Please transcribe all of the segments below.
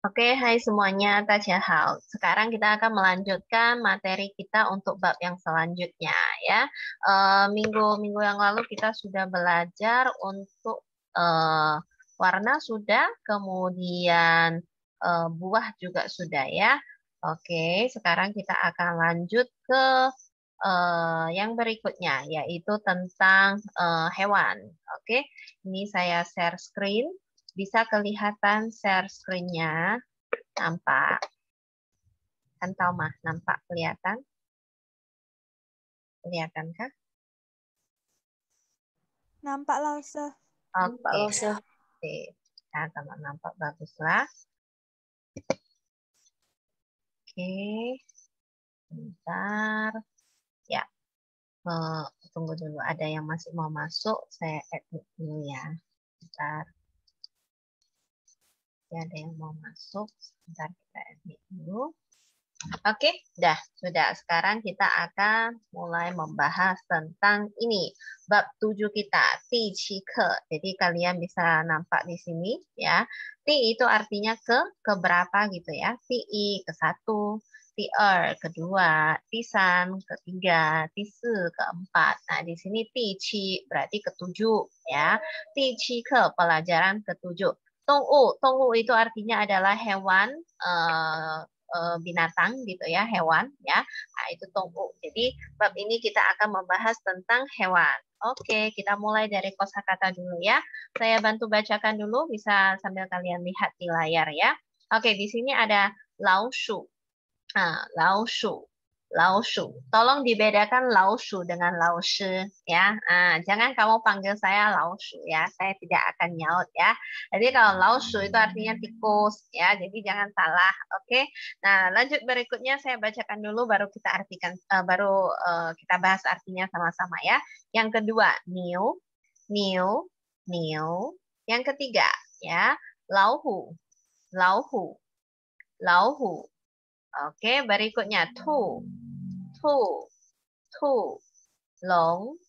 Oke, hai semuanya, Tajahal. Sekarang kita akan melanjutkan materi kita untuk bab yang selanjutnya ya. Minggu-minggu yang lalu kita sudah belajar untuk warna sudah, kemudian buah juga sudah ya. Oke, sekarang kita akan lanjut ke yang berikutnya, yaitu tentang hewan. Oke, ini saya share screen. Bisa kelihatan share screen-nya, nampak. Kan Talma, nampak kelihatan? Kelihatankah? Nampak lah, Ustaz. Oke, Ustaz. oke. Nah, kalau nampak baguslah. Oke, bentar. Ya, tunggu dulu. Ada yang masih mau masuk, saya edit dulu ya. Bentar. Ya, ada yang mau masuk, sebentar kita edit dulu. Oke, sudah. Sekarang kita akan mulai membahas tentang ini. Bab 7 kita, Ti Qi Ke. Jadi kalian bisa nampak di sini ya. Ti itu artinya keberapa gitu ya. Ti I ke-1, Ti Er kedua, Ti San ketiga, Ti Si keempat. Nah, di sini Ti Qi berarti ke-7 ya. Ti Qi Ke pelajaran ke-7. Tongwu itu artinya adalah hewan binatang gitu ya, hewan ya. Nah, itu tongwu. Jadi bab ini kita akan membahas tentang hewan. Oke, kita mulai dari kosakata dulu ya. Saya bantu bacakan dulu, bisa sambil kalian lihat di layar ya. Oke, di sini ada laoshu. Nah, laoshu. Laoshu. Tolong dibedakan laoshu dengan laoshi ya. Jangan kamu panggil saya laoshu ya. Saya tidak akan nyaut ya. Jadi kalau laoshu itu artinya tikus ya. Jadi jangan salah. Oke. Nah, lanjut berikutnya saya bacakan dulu baru kita artikan kita bahas artinya sama-sama ya. Yang kedua, niu, niu, niu. Yang ketiga ya, lauhu, lauhu, lauhu. Oke, berikutnya tu, tu, tu, long,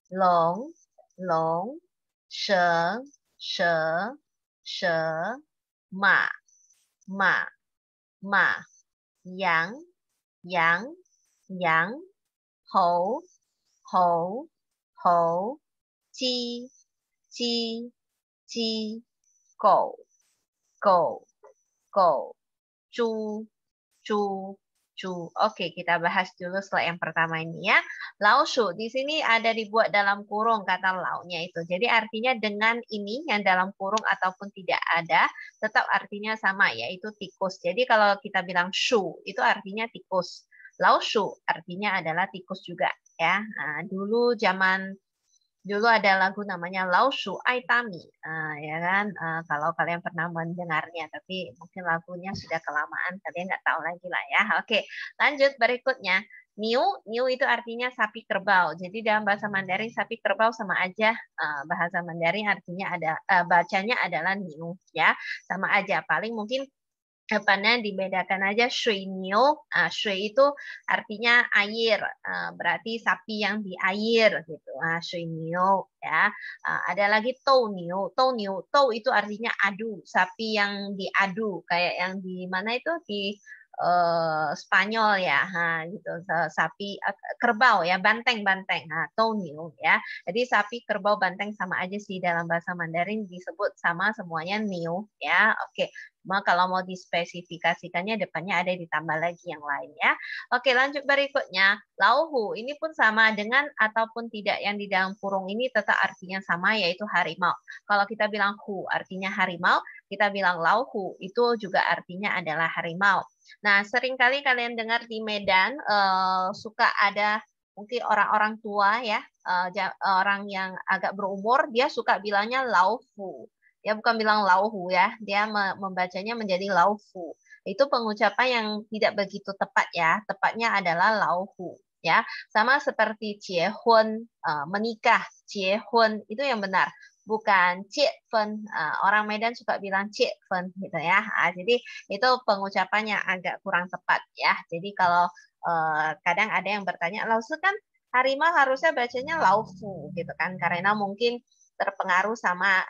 long, long, she, she, she, ma, ma, ma, yang, yang, yang, hou, hou, hou, ji, ji, ji,狗,狗,狗,猪, cu, cu. Oke, kita bahas dulu setelah yang pertama ini ya. Laoshu, di sini ada dibuat dalam kurung kata launya itu. Jadi artinya dengan ini yang dalam kurung ataupun tidak ada, tetap artinya sama yaitu tikus. Jadi kalau kita bilang shu, itu artinya tikus. Laoshu artinya adalah tikus juga ya. Nah, dulu ada lagu namanya Laoshu Aitami, ya kan? Kalau kalian pernah mendengarnya, tapi mungkin lagunya sudah kelamaan, kalian nggak tahu lagi lah ya. Oke, lanjut berikutnya. Niu, niu itu artinya sapi kerbau. Jadi dalam bahasa Mandarin sapi kerbau sama aja. Bahasa Mandarin artinya bacanya adalah niu ya, sama aja. Paling mungkin apanya dibedakan aja shui niu. Shui itu artinya air, berarti sapi yang di air gitu. Shui niu ya. Ada lagi tou niu. Tou niu, tou itu artinya adu, sapi yang diadu kayak yang di mana itu di Spanyol ya, gitu. Sapi kerbau ya, banteng-banteng. Tou niu ya. Jadi sapi, kerbau, banteng sama aja sih dalam bahasa Mandarin disebut sama semuanya niu ya. Oke. Kalau mau dispesifikasikannya depannya ada ditambah lagi yang lain ya. Oke, lanjut berikutnya. Lauhu, ini pun sama dengan ataupun tidak yang di dalam kurung ini tetap artinya sama yaitu harimau. Kalau kita bilang hu artinya harimau, kita bilang lauhu itu juga artinya adalah harimau. Nah, seringkali kalian dengar di Medan suka ada mungkin orang-orang tua ya, orang yang agak berumur, dia suka bilangnya laufu. Dia bukan bilang lauhu ya, dia membacanya menjadi laufu. Itu pengucapan yang tidak begitu tepat ya, tepatnya adalah lauhu ya. Sama seperti jiehun, menikah, jiehun itu yang benar, bukan jiefun. Orang Medan suka bilang jiefun gitu ya. Jadi itu pengucapan yang agak kurang tepat ya. Jadi kalau kadang ada yang bertanya, lausu kan harimau harusnya bacanya laufu gitu kan, karena mungkin terpengaruh sama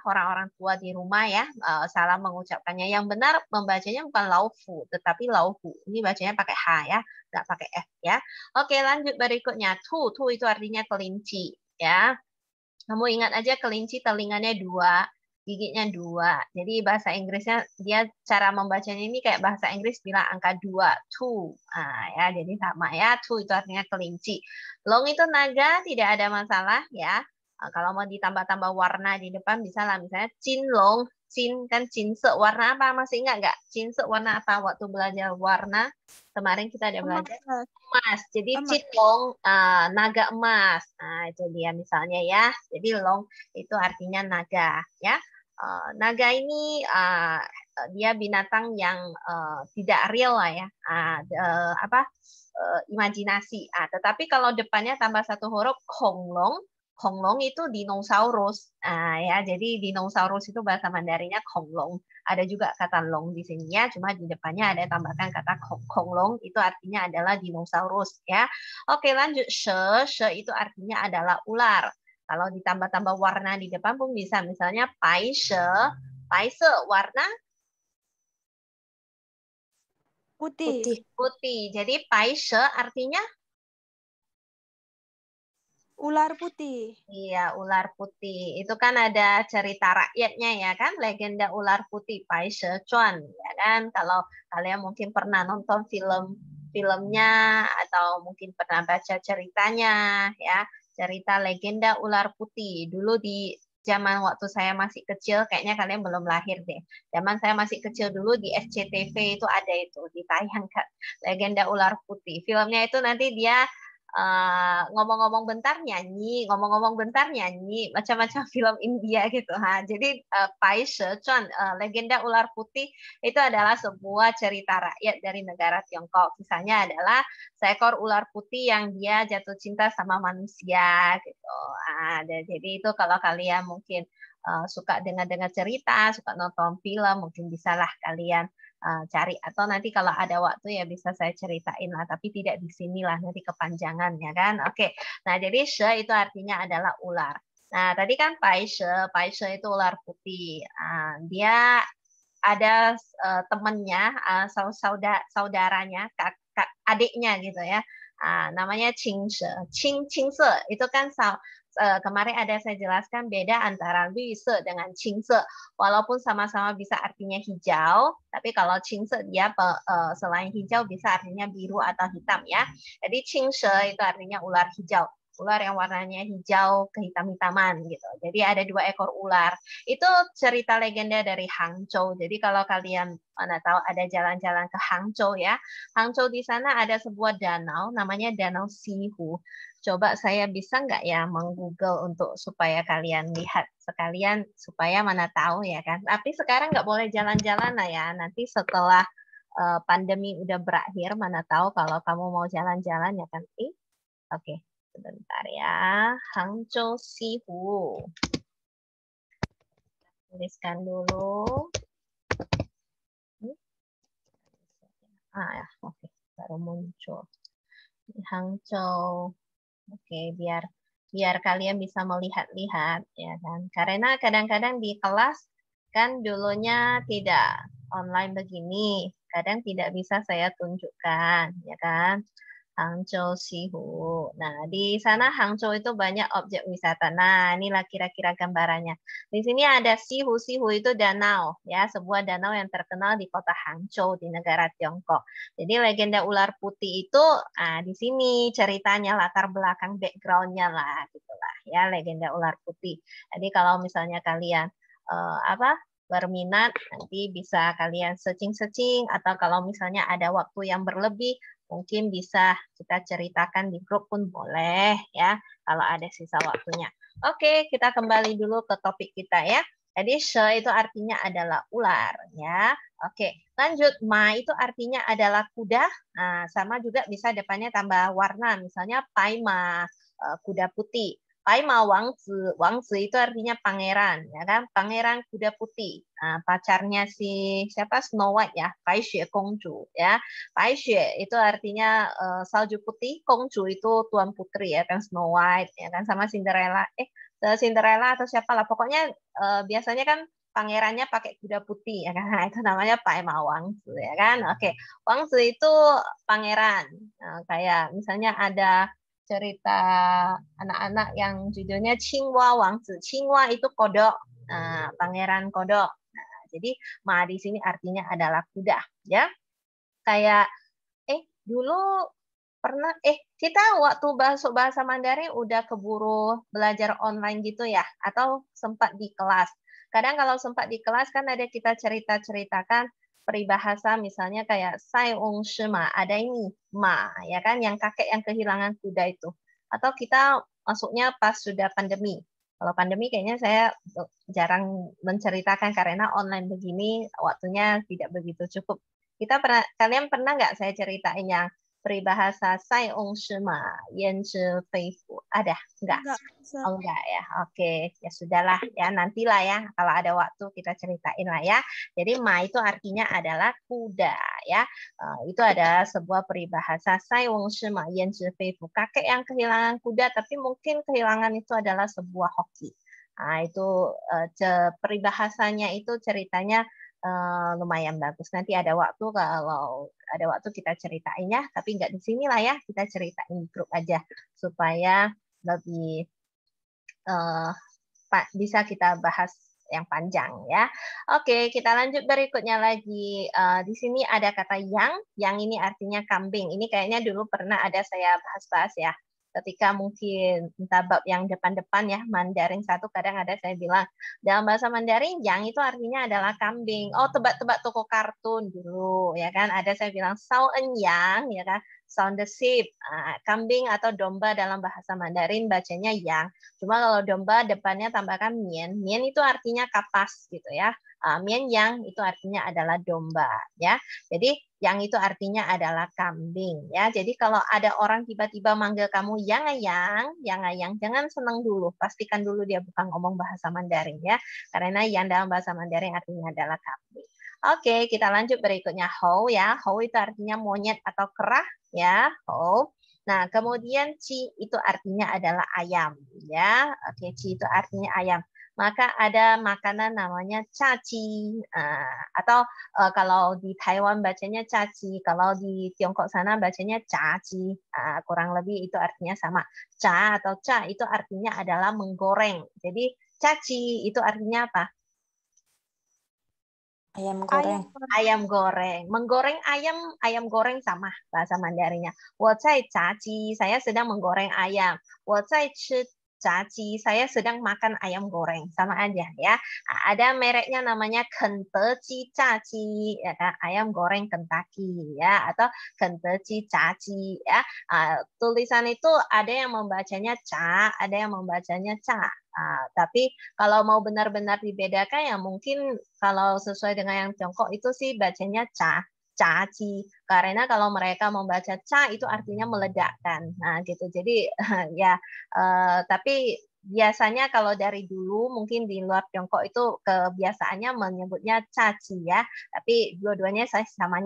orang-orang tua di rumah ya, salah mengucapkannya. Yang benar membacanya bukan laufu, tetapi lauhu. Ini bacanya pakai H ya, nggak pakai F ya. Oke, lanjut berikutnya. Tu itu artinya kelinci ya. Kamu ingat aja kelinci telinganya 2, gigitnya 2. Jadi bahasa Inggrisnya dia cara membacanya ini kayak bahasa Inggris bilang angka 2, two. Ya, jadi sama ya. Tu itu artinya kelinci. Long itu naga, tidak ada masalah ya. Kalau mau ditambah-tambah warna di depan bisa lah, misalnya cinlong, cin kan cinse, warna apa, masih ingat nggak? Cinse warna apa waktu belajar warna? Kemarin kita ada belajar emas. Jadi cinlong naga emas. Nah, itu dia misalnya ya. Jadi long itu artinya naga ya. Naga ini dia binatang yang tidak real lah ya. Imajinasi. Tetapi kalau depannya tambah satu huruf konglong, konglong itu dinosaurus. Ya, jadi dinosaurus itu bahasa Mandarinnya konglong. Ada juga kata long di sini ya, cuma di depannya ada tambahkan kata konglong, itu artinya adalah dinosaurus ya. Oke, lanjut. She itu artinya adalah ular. Kalau ditambah-tambah warna di depan pun bisa, misalnya pai she warna Putih. putih. Jadi pai she artinya Ular putih. iya, ular putih. Itu kan ada cerita rakyatnya ya kan, legenda ular putih Pai Shechuan ya kan. Kalau kalian mungkin pernah nonton filmnya atau mungkin pernah baca ceritanya ya, cerita legenda ular putih. Dulu di zaman waktu saya masih kecil, kayaknya kalian belum lahir deh. Zaman saya masih kecil dulu di SCTV itu ada itu ditayangkan legenda ular putih. Filmnya itu nanti dia ngomong-ngomong bentar nyanyi, ngomong-ngomong bentar nyanyi, macam-macam film India gitu. Jadi Pai Shechuan, legenda ular putih itu adalah sebuah cerita rakyat dari negara Tiongkok. Kisahnya adalah seekor ular putih yang dia jatuh cinta sama manusia gitu. Jadi itu kalau kalian mungkin suka dengar-dengar cerita, suka nonton film, mungkin bisalah kalian cari, atau nanti kalau ada waktu ya bisa saya ceritain lah, tapi tidak di sini lah, nanti kepanjangan ya kan. Oke, nah jadi she itu artinya adalah ular. Nah tadi kan pai she itu ular putih. Dia ada temannya, saudaranya, adiknya gitu ya. Namanya Qingse. Qingse itu kan kemarin ada saya jelaskan beda antara Lüse dengan Qingse. Walaupun sama-sama bisa artinya hijau, tapi kalau Qingse dia selain hijau bisa artinya biru atau hitam ya. Jadi Qingse itu artinya ular hijau. Ular yang warnanya hijau kehitam-hitaman gitu. Jadi ada 2 ekor ular. Itu cerita legenda dari Hangzhou. Jadi kalau kalian mana tahu ada jalan-jalan ke Hangzhou ya. Hangzhou di sana ada sebuah danau namanya Danau Sihu. Coba saya bisa nggak ya meng-Google untuk supaya kalian lihat sekalian, supaya mana tahu ya kan. Tapi sekarang nggak boleh jalan-jalan lah ya. Nanti setelah pandemi udah berakhir, mana tahu kalau kamu mau jalan-jalan ya kan. Oke. Sebentar ya. Hangzhou Sihu. Tuliskan dulu. Ya, oke. Baru muncul. Hangzhou. Oke, biar kalian bisa melihat-lihat ya kan. Karena kadang-kadang di kelas kan dulunya tidak online begini. Kadang tidak bisa saya tunjukkan ya kan. Hangzhou Sihu. Nah, di sana Hangzhou itu banyak objek wisata. Nah, inilah kira-kira gambarannya. Di sini ada Sihu. Sihu itu danau, ya, sebuah danau yang terkenal di kota Hangzhou di negara Tiongkok. Jadi legenda ular putih itu di sini ceritanya, latar belakang background-nya lah, gitulah ya, legenda ular putih. Jadi kalau misalnya kalian berminat, nanti bisa kalian searching-searching, atau kalau misalnya ada waktu yang berlebih, mungkin bisa kita ceritakan di grup pun boleh ya, kalau ada sisa waktunya. Oke, kita kembali dulu ke topik kita ya. Jadi she itu artinya adalah ular ya. Oke, lanjut. Ma itu artinya adalah kuda. Nah, sama juga bisa depannya tambah warna, misalnya paima, kuda putih. Paima Wangzi, Wangzi itu artinya pangeran, ya kan? Pangeran kuda putih. Nah, pacarnya siapa? Snow White ya, Bai Xue Gongzhu ya. Bai Xue itu artinya salju putih, Gongzhu itu tuan putri ya kan, Snow White ya kan, sama Cinderella. Cinderella atau siapalah. Pokoknya biasanya kan pangerannya pakai kuda putih ya kan. Nah, itu namanya Pai Ma Wangzi ya kan. Oke, Wangzi itu pangeran. Nah, kayak misalnya ada cerita anak-anak yang judulnya Qingwa Wangzi. Qingwa itu kodok, pangeran kodok. Nah, jadi Ma di sini artinya adalah kuda ya. Kayak dulu pernah kita waktu masuk bahasa Mandarin udah keburu belajar online gitu ya atau sempat di kelas. Kadang kalau sempat di kelas kan ada kita cerita-ceritakan peribahasa misalnya kayak sai ong shi ma, ada ini ma ya kan yang kakek yang kehilangan kuda itu. Atau kita masuknya pas sudah pandemi. Kalau pandemi kayaknya saya jarang menceritakan karena online begini waktunya tidak begitu cukup. Kalian pernah nggak saya ceritain yang peribahasa sai ong shi ma, yan zhi fei fu? Ada? Enggak? Oh, enggak ya. Oke, ya sudahlah ya, nantilah ya kalau ada waktu kita ceritain lah ya. Jadi ma itu artinya adalah kuda ya. Itu ada sebuah peribahasa sai ong shi ma, yan zhi fei fu. Kakek yang kehilangan kuda tapi mungkin kehilangan itu adalah sebuah hoki. Nah, itu peribahasanya itu ceritanya lumayan bagus. Nanti ada waktu kalau ada waktu kita ceritain ya, tapi nggak di sini lah ya, kita ceritain di grup aja supaya lebih bisa kita bahas yang panjang ya. Oke, kita lanjut berikutnya lagi. Di sini ada kata yang ini artinya kambing. Ini kayaknya dulu pernah ada saya bahas-bahas ya. Ketika mungkin entah bab yang depan-depan ya, Mandarin 1 kadang ada saya bilang, dalam bahasa Mandarin yang itu artinya adalah kambing. Oh, tebak-tebak toko kartun dulu ya kan. Ada saya bilang sao en yang ya kan. Sound the sheep, kambing atau domba dalam bahasa Mandarin bacanya yang. Cuma kalau domba depannya tambahkan mien. Mien itu artinya kapas gitu ya. Mien yang itu artinya adalah domba ya. Jadi yang itu artinya adalah kambing ya. Jadi kalau ada orang tiba-tiba manggil kamu yang ayang, jangan senang dulu. Pastikan dulu dia bukan ngomong bahasa Mandarin ya. Karena yang dalam bahasa Mandarin artinya adalah kambing. Oke, kita lanjut berikutnya hou ya. Hou itu artinya monyet atau kerah ya, hou. Nah, kemudian ci itu artinya adalah ayam ya. Oke, ci itu artinya ayam. Maka ada makanan namanya caci atau kalau di Taiwan bacanya caci, kalau di Tiongkok sana bacanya caci. Kurang lebih itu artinya sama. Ca atau ca itu artinya adalah menggoreng. Jadi caci itu artinya apa? Ayam goreng. Ayam goreng. Menggoreng ayam goreng sama bahasa Mandarinnya. 我在炸鸡, saya sedang menggoreng ayam. 我在吃炸鸡, saya sedang makan ayam goreng. Sama aja ya. Ada mereknya namanya Kentucky Caci, ya kan? Ayam goreng Kentucky ya, atau Kentucky Caci ya. Tulisan itu ada yang membacanya ca, ada yang membacanya ca. Tapi kalau mau benar-benar dibedakan ya mungkin kalau sesuai dengan yang Tiongkok itu sih bacanya ca, caci. Karena kalau mereka membaca ca itu artinya meledakkan. Nah gitu. Jadi ya tapi biasanya kalau dari dulu mungkin di luar Tiongkok itu kebiasaannya menyebutnya caci ya. Tapi dua-duanya saya sama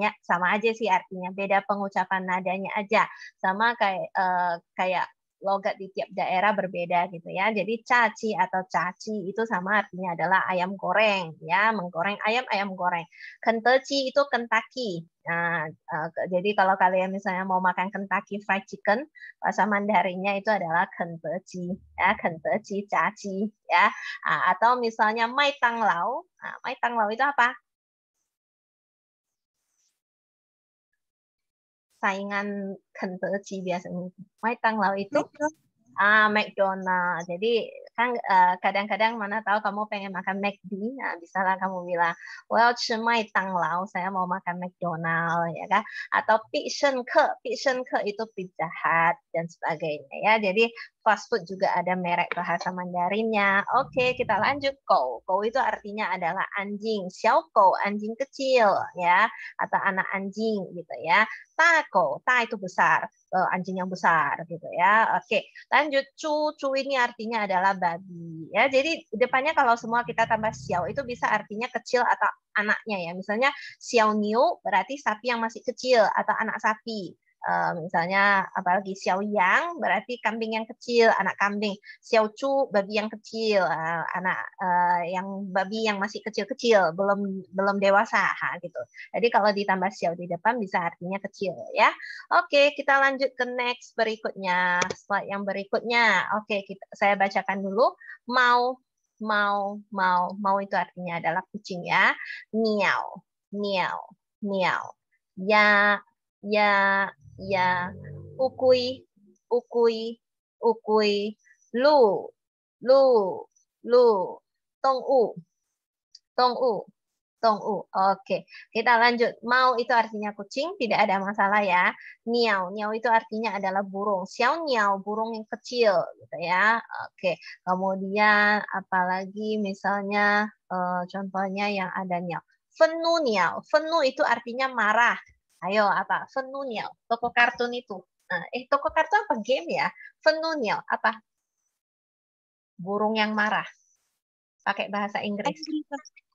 aja sih artinya. Beda pengucapan nadanya aja. Sama kayak logat di tiap daerah berbeda gitu ya. Jadi caci atau caci itu sama artinya adalah ayam goreng ya, menggoreng ayam goreng. Kentucky itu Kentucky. Nah, jadi kalau kalian misalnya mau makan Kentucky Fried Chicken, bahasa Mandarinnya itu adalah Kentucky ya, Kentucky caci ya. Atau misalnya Mai Tang Lao. Nah, Mai Tang Lao itu apa? Saingan Kentucky biasanya. Mai Tang Lao itu McDonald. Jadi kan kadang-kadang mana tahu kamu pengen makan McD, nah bisalah kamu bilang, well, Mai Tang Lao, saya mau makan McDonald ya kan? Atau Pizza itu Pizza Hut dan sebagainya ya. Jadi fast food juga ada merek bahasa Mandarinnya. Oke, kita lanjut. Kou. Kou itu artinya adalah anjing. Xiao kou, anjing kecil ya, atau anak anjing gitu ya. Ta kou, ta itu besar, anjing yang besar gitu ya. Oke, lanjut. Cu ini artinya adalah babi ya. Jadi depannya kalau semua kita tambah xiao itu bisa artinya kecil atau anaknya ya. Misalnya xiao niu berarti sapi yang masih kecil atau anak sapi. Misalnya apalagi xiao yang berarti kambing yang kecil, anak kambing. Xiao chu babi yang kecil, anak yang babi yang masih kecil-kecil, belum dewasa, gitu. Jadi kalau ditambah xiao di depan bisa artinya kecil ya. Oke, kita lanjut ke next berikutnya, slide yang berikutnya. Oke, saya bacakan dulu. Mau itu artinya adalah kucing ya. Miau, miau, miau. Ya, ya, ya. Ukui, ukui, ukui. Lu, lu, lu. Tong'u, tong'u. Tong'u. Oke, kita lanjut. Mau itu artinya kucing, tidak ada masalah ya. Niau, niau itu artinya adalah burung. Xiao niau, burung yang kecil, gitu ya. Oke, kemudian apalagi misalnya contohnya yang ada niau. Fenu niau, fenu itu artinya marah. Ayo apa? Fenu niau, toko kartun itu. Toko kartun apa game ya? Fenu niau, apa? Burung yang marah. Pakai bahasa Inggris.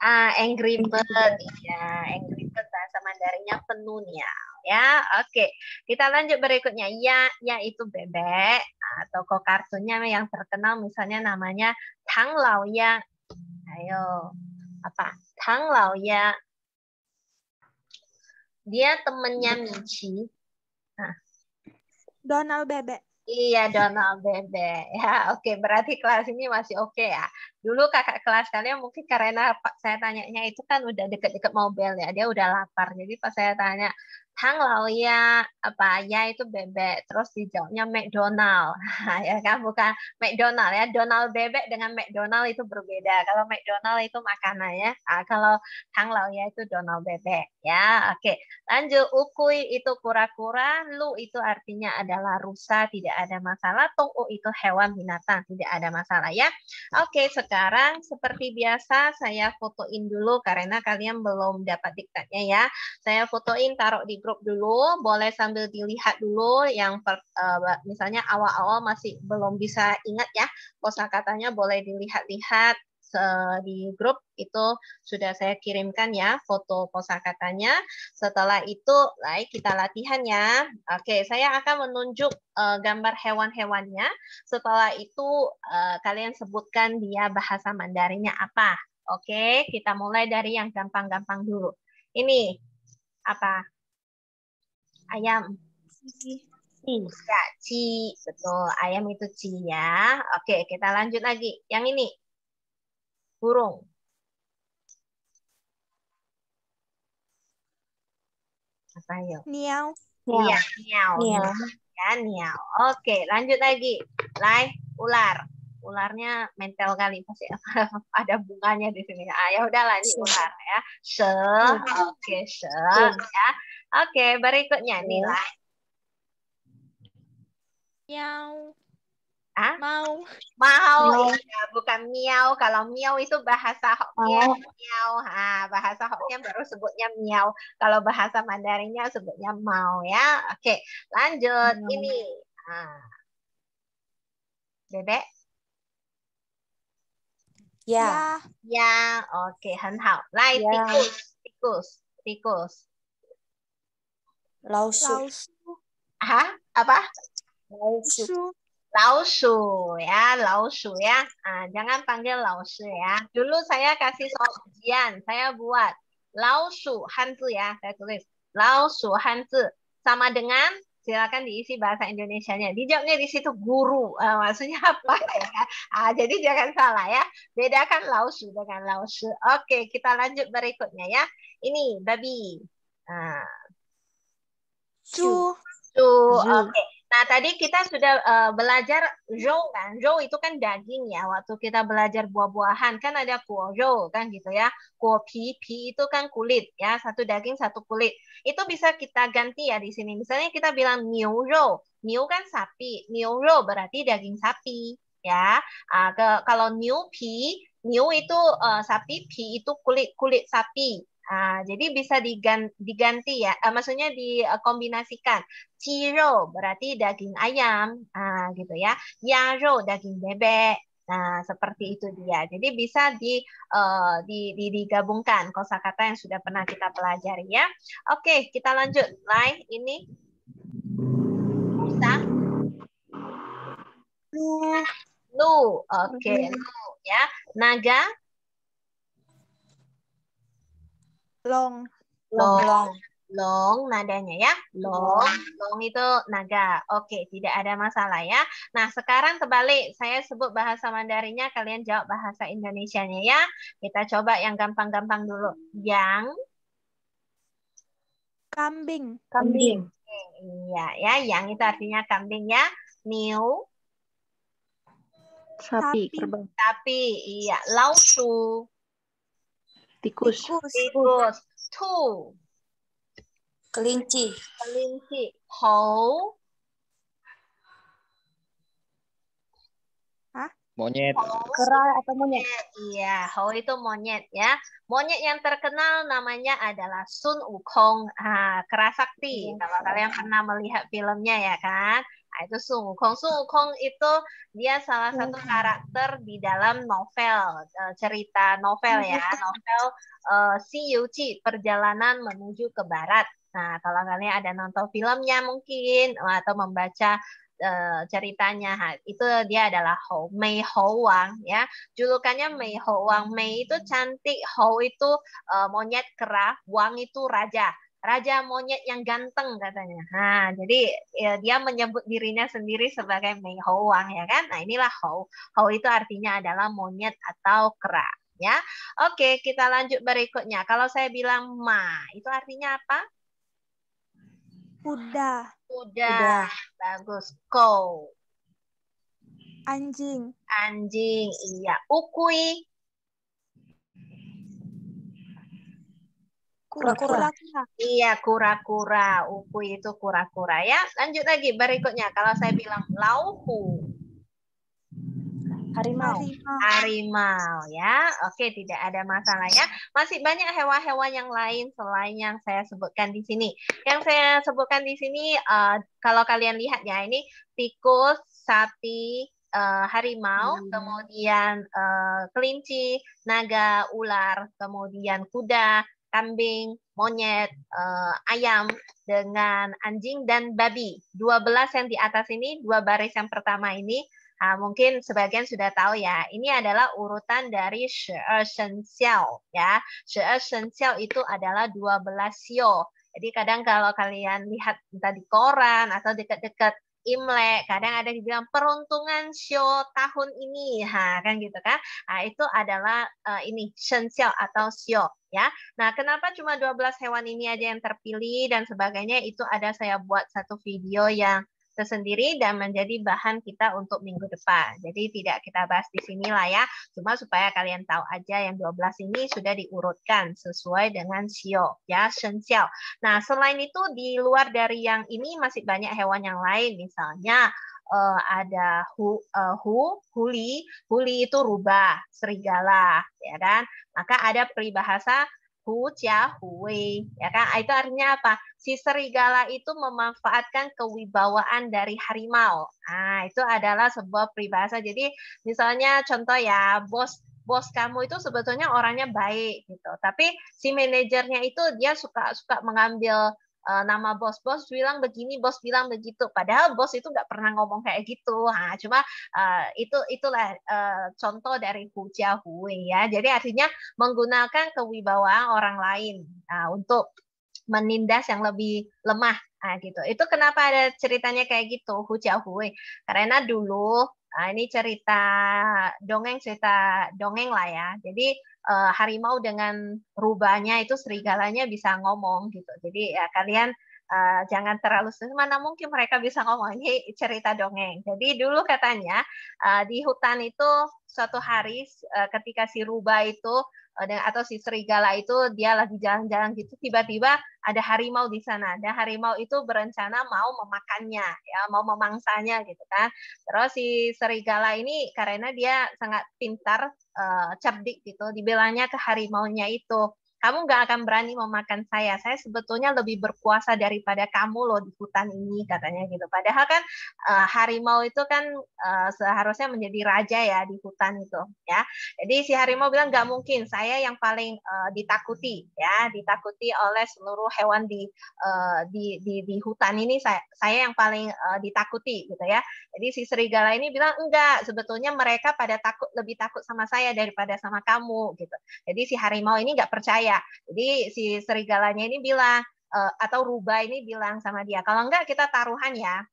Angry Bird, ya, Angry Bird bahasa Mandarinnya penunia, ya. Oke, kita lanjut berikutnya. Ya itu bebek. Toko kartunnya yang terkenal misalnya namanya Tang Lao Ya. Ayo, apa? Tang Lao Ya. Dia temennya Michi. Donald Bebek. Iya, Donald Bebek. Ya, oke. Berarti kelas ini masih oke ya. Dulu kakak kelas kalian mungkin karena saya tanyanya itu kan udah deket-deket mobil ya. Dia udah lapar. Jadi pas saya tanya, Tang Lao Ya, apa ya itu bebek. Terus dijawabnya McDonald. Ya kan, bukan McDonald ya. Donald Bebek dengan McDonald itu berbeda. Kalau McDonald itu makanan ya. Kalau Tang Lao Ya itu Donald Bebek. Ya, oke. Lanjut, ukui itu kura-kura, lu itu artinya adalah rusa, tidak ada masalah. Tong'u itu hewan binatang, tidak ada masalah ya. Oke, sekarang seperti biasa saya fotoin dulu karena kalian belum dapat diktatnya ya. Saya fotoin, taruh di grup dulu, boleh sambil dilihat dulu yang misalnya awal-awal masih belum bisa ingat ya. Kosakatanya boleh dilihat-lihat di grup itu sudah saya kirimkan ya foto kosakatanya. Setelah itu, kita latihan ya. Oke, saya akan menunjuk gambar hewan-hewannya. Setelah itu, kalian sebutkan dia bahasa Mandarinnya apa. Oke, kita mulai dari yang gampang-gampang dulu. Ini apa? Ayam. Ya, ci. Betul, ayam itu ci ya. Oke, kita lanjut lagi. Yang ini, burung. Apa yuk? Niau. Iya, niau. Ya, niau. Oke, lanjut lagi. Ular. Ularnya mental kali pasti ada bunganya di sini. Ya udahlah ini ular ya. Oke, ya. Oke, berikutnya nih lah. Miau. Ah? Mau. Iya, bukan miau. Kalau miau itu bahasa Hokkien, miau. Bahasa Hokkien baru sebutnya miau. Kalau bahasa Mandarinnya sebutnya mau ya. Oke, lanjut. Ini bebek. Ya. Ya, oke, 很好. Tikus. Lausu. Apa? Lausu. Laosu ya, laosu ya. Jangan panggil laosu ya. Dulu saya kasih soal ujian, saya buat laosu hanzi ya, saya tulis laosu hanzi sama dengan silakan diisi bahasa Indonesianya. Dijawabnya di situ guru. Maksudnya apa ya? Jadi jangan salah ya. Bedakan laosu dengan laosu. Oke, kita lanjut berikutnya ya. Ini babi. Oke. Nah, tadi kita sudah belajar zhou kan. Zhou itu kan daging ya. Waktu kita belajar buah-buahan kan ada kuo zhou kan gitu ya. Kuo pi, pi itu kan kulit ya. Satu daging, satu kulit. Itu bisa kita ganti ya di sini. Misalnya kita bilang niu zhou. Niu kan sapi. Niu zhou berarti daging sapi ya. Kalau niu pi, niu itu sapi, pi itu kulit sapi. Jadi bisa diganti ya. Maksudnya dikombinasikan. Ciro berarti daging ayam, gitu ya. Yaro daging bebek. Nah, seperti itu dia. Jadi bisa digabungkan kosakata yang sudah pernah kita pelajari ya. Oke, kita lanjut. Ini Lu. Lu. Oke, lu ya. Naga. Long. Long. Long nadanya ya. Long. Long itu naga. Oke, tidak ada masalah ya. Nah, sekarang terbalik. Saya sebut bahasa Mandarinnya, kalian jawab bahasa Indonesianya ya. Kita coba yang gampang-gampang dulu. Yang Kambing. kambing. Iya ya, yang itu artinya kambing ya. Niu. Sapi, kerbau. Sapi, iya. Laosu. Tikus. Tikus. Tu. Kelinci. Kelinci. Hou. Monyet. Kera atau monyet? Iya, hou itu monyet ya. Monyet yang terkenal namanya adalah Sun Wukong, Kera Sakti. Kalau kalian pernah melihat filmnya ya kan. Nah, itu Sun Wukong. Sun Wukong itu dia salah satu karakter di dalam novel, cerita novel ya, novel Si Yuji, Perjalanan Menuju ke Barat. Nah, kalau kalian ada nonton filmnya mungkin atau membaca ceritanya itu dia adalah Mei Hou Wang ya, julukannya Mei Hou Wang. Mei itu cantik, Hou itu monyet kera, Wang itu raja monyet yang ganteng katanya. Nah, jadi dia menyebut dirinya sendiri sebagai Mei Hou Wang ya kan. Nah, inilah Hou. Hou itu artinya adalah monyet atau kera ya. Oke, kita lanjut berikutnya. Kalau saya bilang ma, itu artinya apa? Kuda. Kuda. Bagus. Kau. Anjing. Anjing. Iya. Ukui. Kura-kura. Iya, kura-kura. Ukui itu kura-kura ya. Lanjut lagi berikutnya. Kalau saya bilang lauhu. Harimau. Harimau ya. Oke, tidak ada masalah ya. Masih banyak hewan-hewan yang lain selain yang saya sebutkan di sini. Yang saya sebutkan di sini kalau kalian lihat ya, ini tikus, sapi, harimau, kemudian kelinci, naga, ular, kemudian kuda, kambing, monyet, ayam, dengan anjing dan babi. 12 yang di atas ini, 2 baris yang pertama ini, mungkin sebagian sudah tahu ya, ini adalah urutan dari 12 生肖ya. 12 生肖itu adalah 12 sio. Jadi kadang kalau kalian lihat entah di koran atau dekat-dekat Imlek, kadang ada yang bilang peruntungan sio tahun ini, kan gitu kan. Nah, itu adalah ini 生肖atau sio ya. Nah, kenapa cuma 12 hewan ini aja yang terpilih dan sebagainya, itu ada saya buat satu video yang tersendiri dan menjadi bahan kita untuk minggu depan. Jadi tidak kita bahas di sini lah ya. Cuma supaya kalian tahu aja yang 12 ini sudah diurutkan sesuai dengan sio ya, 生肖. Nah, selain itu di luar dari yang ini masih banyak hewan yang lain. Misalnya ada huli. Huli itu rubah, serigala, ya kan? Maka ada peribahasa hu jia hu wei, ya kan? Itu artinya apa? Si serigala itu memanfaatkan kewibawaan dari harimau. Nah, itu adalah sebuah peribahasa. Jadi misalnya contoh ya, bos kamu itu sebetulnya orangnya baik gitu, tapi si manajernya itu dia suka mengambil nama bos bilang begini, bos bilang begitu, padahal bos itu nggak pernah ngomong kayak gitu. Nah, cuma itulah contoh dari hujia hui ya. Jadi artinya menggunakan kewibawaan orang lain untuk menindas yang lebih lemah. Nah, gitu. Itu kenapa ada ceritanya kayak gitu, hujia hui. Karena dulu ini cerita dongeng lah ya. Jadi harimau dengan rubahnya itu serigalanya bisa ngomong gitu. Jadi ya kalian jangan terlalu mana mungkin mereka bisa ngomong, ini cerita dongeng. Jadi dulu katanya di hutan itu suatu hari ketika si rubah itu atau si serigala itu dia lagi jalan-jalan gitu, tiba-tiba ada harimau di sana. Dan harimau itu berencana mau memakannya, ya, mau memangsanya gitu kan. Terus si serigala ini karena dia sangat pintar, cerdik gitu, dibilangnya ke harimaunya itu, kamu nggak akan berani memakan saya. Saya sebetulnya lebih berkuasa daripada kamu loh di hutan ini, katanya gitu. Padahal kan harimau itu kan seharusnya menjadi raja ya di hutan itu, ya. Jadi si harimau bilang nggak mungkin, saya yang paling ditakuti, ya, ditakuti oleh seluruh hewan di hutan ini. Saya yang paling ditakuti, gitu ya. Jadi si serigala ini bilang enggak, sebetulnya mereka pada lebih takut sama saya daripada sama kamu, gitu. Jadi si harimau ini nggak percaya. Jadi si serigalanya ini bilang atau rubah ini bilang sama dia, kalau enggak kita taruhan ya.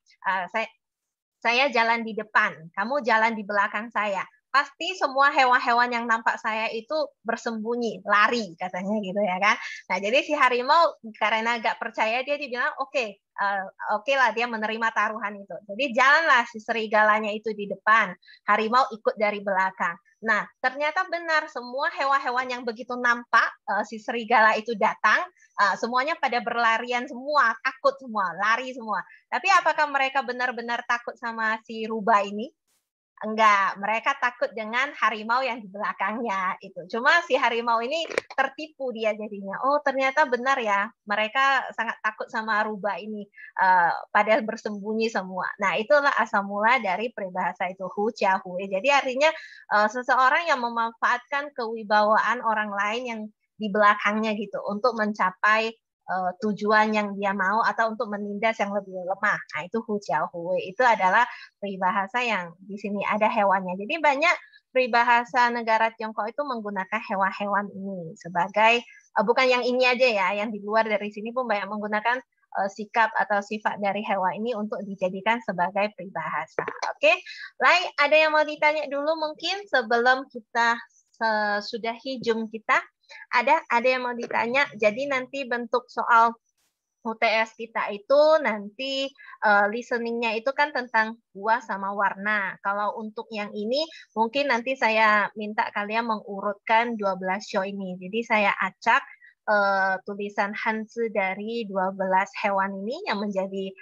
Saya jalan di depan, kamu jalan di belakang saya. Pasti semua hewan-hewan yang nampak saya itu bersembunyi, lari, katanya gitu ya kan. Nah, jadi si harimau karena agak percaya, dia bilang oke lah, dia menerima taruhan itu. Jadi jalanlah si serigalanya itu di depan, harimau ikut dari belakang. Nah, ternyata benar, semua hewan-hewan yang begitu nampak si serigala itu datang, semuanya pada berlarian semua, takut semua, lari semua. Tapi apakah mereka benar-benar takut sama si rubah ini? Enggak, mereka takut dengan harimau yang di belakangnya itu. Cuma si harimau ini tertipu dia jadinya. Oh, ternyata benar ya, mereka sangat takut sama rubah ini, padahal bersembunyi semua. Nah, itulah asal mula dari peribahasa itu, hu jia hu. Jadi artinya seseorang yang memanfaatkan kewibawaan orang lain yang di belakangnya gitu untuk mencapai tujuan yang dia mau atau untuk menindas yang lebih lemah. Nah, itu hu jia hu. Itu adalah peribahasa yang di sini ada hewannya. Jadi banyak peribahasa negara Tiongkok itu menggunakan hewan-hewan ini sebagai bukan yang ini aja ya, yang di luar dari sini pun banyak menggunakan sikap atau sifat dari hewan ini untuk dijadikan sebagai peribahasa. Oke, Lai, ada yang mau ditanya dulu mungkin sebelum kita sudahi Zoom kita? Ada yang mau ditanya? Jadi nanti bentuk soal UTS kita itu nanti listeningnya itu kan tentang buah sama warna. Kalau untuk yang ini mungkin nanti saya minta kalian mengurutkan 12 show ini. Jadi saya acak tulisan Hanzi dari 12 hewan ini yang menjadi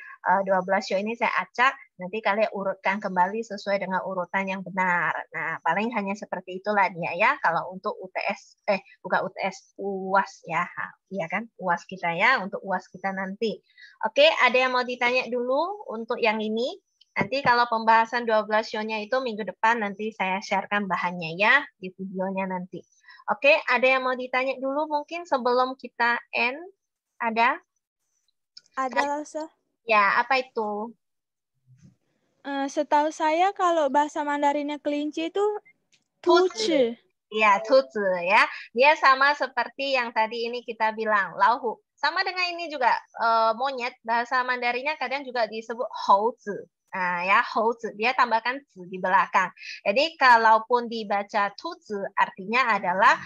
12 show ini saya acak. Nanti kalian urutkan kembali sesuai dengan urutan yang benar. Nah, paling hanya seperti itulah dia ya. Kalau untuk UTS, bukan UTS, UAS ya. Iya kan, UAS kita ya, untuk UAS kita nanti. Oke, ada yang mau ditanya dulu untuk yang ini? Nanti kalau pembahasan 12 show-nya itu minggu depan nanti saya sharekan bahannya ya di videonya nanti. Oke, ada yang mau ditanya dulu mungkin sebelum kita end? Ada? Ada lah, Sir. Ya, apa itu? Setahu saya kalau bahasa Mandarinnya kelinci itu tuci. Ya, tuzi ya. Dia sama seperti yang tadi ini kita bilang, lauhu. Sama dengan ini juga monyet, bahasa Mandarinnya kadang juga disebut houzi. Nah, ya, houzi, dia tambahkan zi di belakang. Jadi kalaupun dibaca tuzi artinya adalah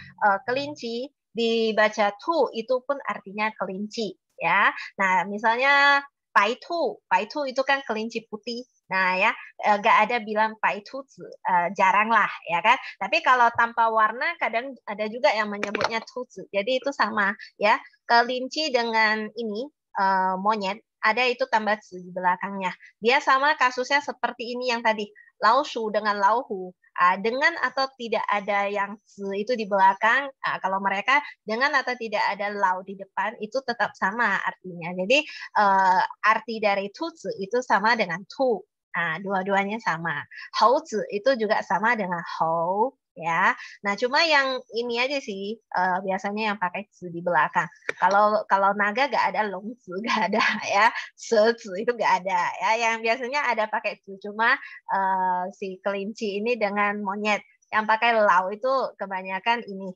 kelinci, dibaca tu itu pun artinya kelinci, ya. Nah, misalnya paitu itu kan kelinci putih. Nah, ya, nggak ada bilang paitu, jarang lah, ya kan. Tapi kalau tanpa warna kadang ada juga yang menyebutnya tuzi. Jadi itu sama, ya. Kelinci dengan ini monyet ada itu tambah zi di belakangnya. Dia sama kasusnya seperti ini yang tadi, laoshu dengan lauhu. Dengan atau tidak ada yang zi itu di belakang, kalau mereka dengan atau tidak ada lau di depan itu tetap sama artinya. Jadi arti dari tuzi itu sama dengan tu. Dua-duanya sama. Houzi itu juga sama dengan hou, ya. Nah, cuma yang ini aja sih biasanya yang pakai zi di belakang. Kalau naga nggak ada longzi, nggak ada ya. Sezi itu nggak ada ya. Yang biasanya ada pakai zi, cuma si kelinci ini dengan monyet. Yang pakai lau itu kebanyakan ini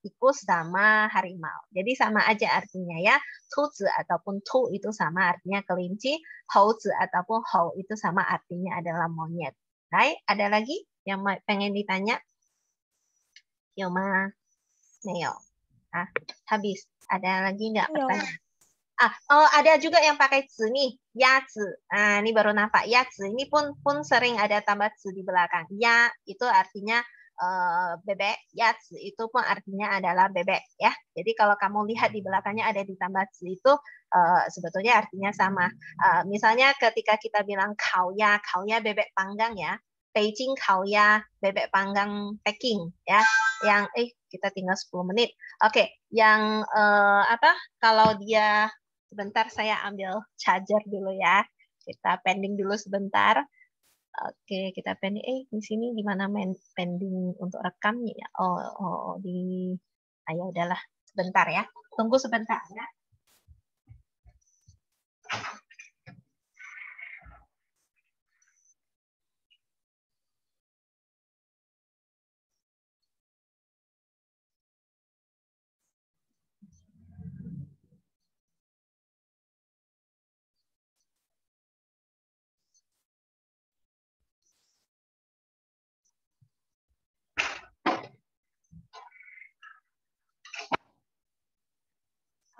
tikus sama harimau. Jadi sama aja artinya ya. Tuzi ataupun tu itu sama artinya kelinci. Houzi ataupun hou itu sama artinya adalah monyet. Baik, ada lagi yang pengen ditanya? Yoma, Neo. Habis. Ada lagi nggak pertanyaan? Ada juga yang pakai zi nih, ya zi. Ini baru nampak ya zi. Ini pun sering ada tambah zi di belakang. Ya itu artinya bebek, ya zi itu pun artinya adalah bebek ya. Jadi kalau kamu lihat di belakangnya ada ditambah zi itu sebetulnya artinya sama. Misalnya ketika kita bilang kau ya bebek panggang ya. Beijing Kaoya bebek panggang Peking ya. Yang kita tinggal 10 menit. Oke, yang apa? Kalau dia sebentar saya ambil charger dulu ya. Kita pending dulu sebentar. Oke, kita pending. Di sini gimana pending untuk rekamnya ya? Di ayo udahlah sebentar ya. Tunggu sebentar ya.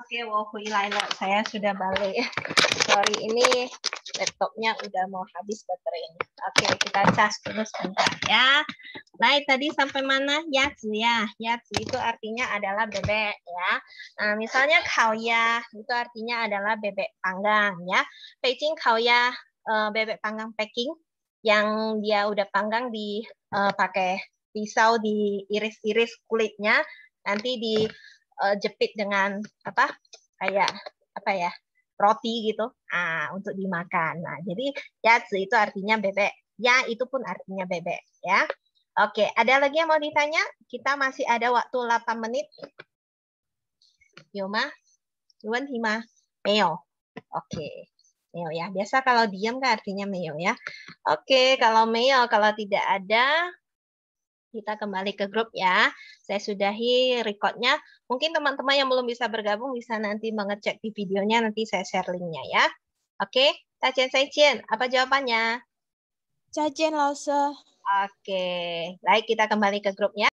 Oke, saya sudah balik. Sorry, ini laptopnya udah mau habis baterainya. Oke, kita cas dulu sebentar ya. Nah, tadi sampai mana? Yatsu ya. Yatsu itu artinya adalah bebek ya. Nah, misalnya Kaoya itu artinya adalah bebek panggang ya. Beijing Kaoya bebek panggang Peking yang dia udah panggang pakai pisau diiris-iris kulitnya, nanti dijepit dengan kayak roti gitu untuk dimakan. Nah, jadi yatsu itu artinya bebek. Ya, itu pun artinya bebek ya. Oke, ada lagi yang mau ditanya? Kita masih ada waktu 8 menit. Yoma, Yuan Hima, Meo. Oke. Meo ya. Biasa kalau diam kan artinya Meo ya. Oke, kalau Meo, kalau tidak ada, kita kembali ke grup ya. Saya sudahi recordnya. Mungkin teman-teman yang belum bisa bergabung bisa nanti mengecek di videonya. Nanti saya share linknya ya. Oke, Tajian Saijian, apa jawabannya? 再见，老师。 Oke, baik kita kembali ke grupnya.